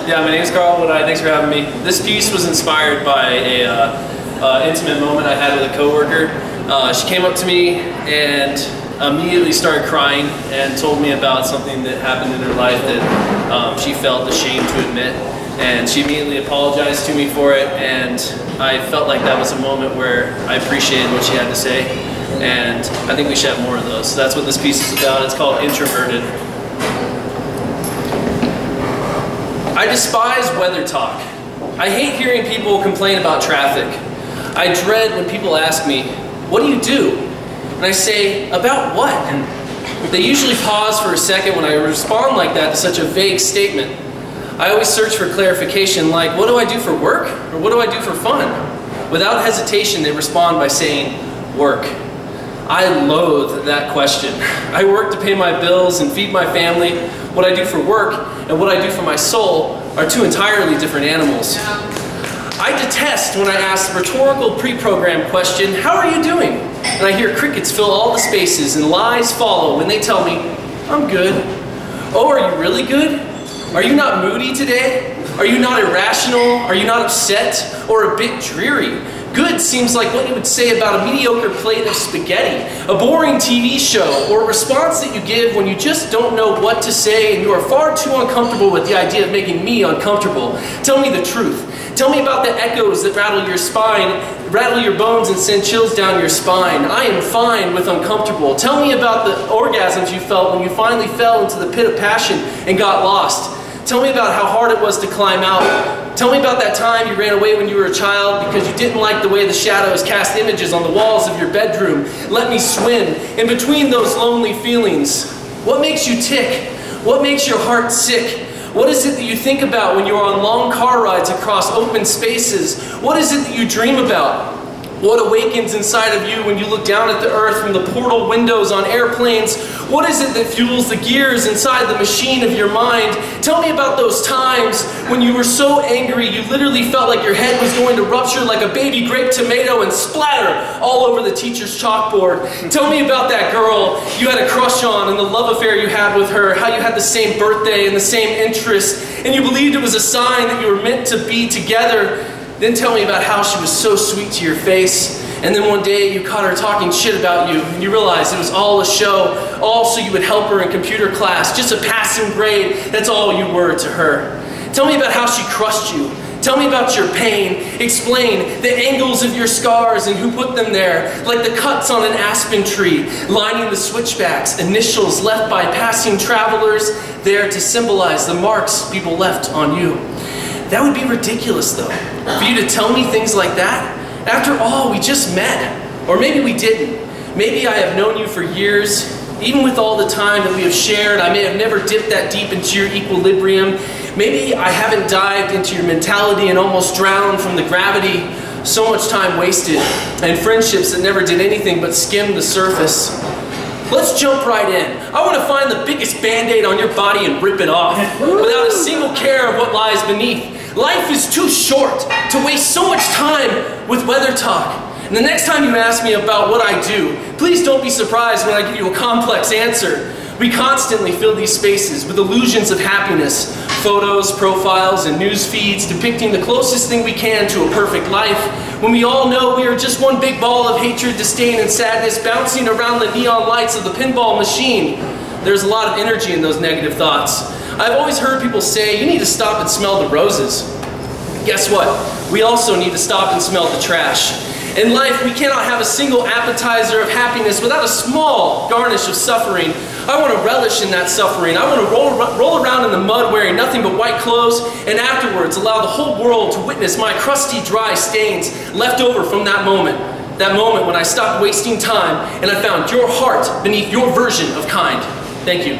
Yeah, my name's Karl Woodeye. Thanks for having me. This piece was inspired by a intimate moment I had with a coworker. She came up to me and immediately started crying and told me about something that happened in her life that she felt ashamed to admit. And she immediately apologized to me for it, and I felt like that was a moment where I appreciated what she had to say, and I think we should have more of those. So that's what this piece is about. It's called Introverted. I despise weather talk. I hate hearing people complain about traffic. I dread when people ask me, "What do you do?" And I say, "About what?" And they usually pause for a second when I respond like that to such a vague statement. I always search for clarification like, what do I do for work? Or what do I do for fun? Without hesitation, they respond by saying, work. I loathe that question. I work to pay my bills and feed my family. What I do for work and what I do for my soul are two entirely different animals. I detest when I ask the rhetorical pre-programmed question, how are you doing? And I hear crickets fill all the spaces and lies follow when they tell me, I'm good. Oh, are you really good? Are you not moody today? Are you not irrational? Are you not upset? Or a bit dreary? Good seems like what you would say about a mediocre plate of spaghetti, a boring TV show, or a response that you give when you just don't know what to say and you are far too uncomfortable with the idea of making me uncomfortable. Tell me the truth. Tell me about the echoes that rattle your spine, rattle your bones and send chills down your spine. I am fine with uncomfortable. Tell me about the orgasms you felt when you finally fell into the pit of passion and got lost. Tell me about how hard it was to climb out. Tell me about that time you ran away when you were a child because you didn't like the way the shadows cast images on the walls of your bedroom. Let me swim in between those lonely feelings. What makes you tick? What makes your heart sick? What is it that you think about when you're on long car rides across open spaces? What is it that you dream about? What awakens inside of you when you look down at the earth from the portal windows on airplanes? What is it that fuels the gears inside the machine of your mind? Tell me about those times when you were so angry you literally felt like your head was going to rupture like a baby grape tomato and splatter all over the teacher's chalkboard. Tell me about that girl you had a crush on and the love affair you had with her, how you had the same birthday and the same interests, and you believed it was a sign that you were meant to be together. Then tell me about how she was so sweet to your face, and then one day you caught her talking shit about you, and you realized it was all a show, all so you would help her in computer class, just a passing grade, that's all you were to her. Tell me about how she crushed you. Tell me about your pain. Explain the angles of your scars and who put them there, like the cuts on an aspen tree, lining the switchbacks, initials left by passing travelers, there to symbolize the marks people left on you. That would be ridiculous, though, for you to tell me things like that. After all, we just met. Or maybe we didn't. Maybe I have known you for years. Even with all the time that we have shared, I may have never dipped that deep into your equilibrium. Maybe I haven't dived into your mentality and almost drowned from the gravity. So much time wasted, and friendships that never did anything but skim the surface. Let's jump right in. I want to find the biggest band-aid on your body and rip it off, without a single care of what lies beneath. Life is too short to waste so much time with weather talk. And the next time you ask me about what I do, please don't be surprised when I give you a complex answer. We constantly fill these spaces with illusions of happiness, photos, profiles, and news feeds depicting the closest thing we can to a perfect life, when we all know we are just one big ball of hatred, disdain, and sadness bouncing around the neon lights of the pinball machine. There's a lot of energy in those negative thoughts. I've always heard people say, you need to stop and smell the roses. Guess what? We also need to stop and smell the trash. In life, we cannot have a single appetizer of happiness without a small garnish of suffering. I want to relish in that suffering. I want to roll around in the mud wearing nothing but white clothes, and afterwards allow the whole world to witness my crusty, dry stains left over from that moment. That moment when I stopped wasting time and I found your heart beneath your version of kind. Thank you.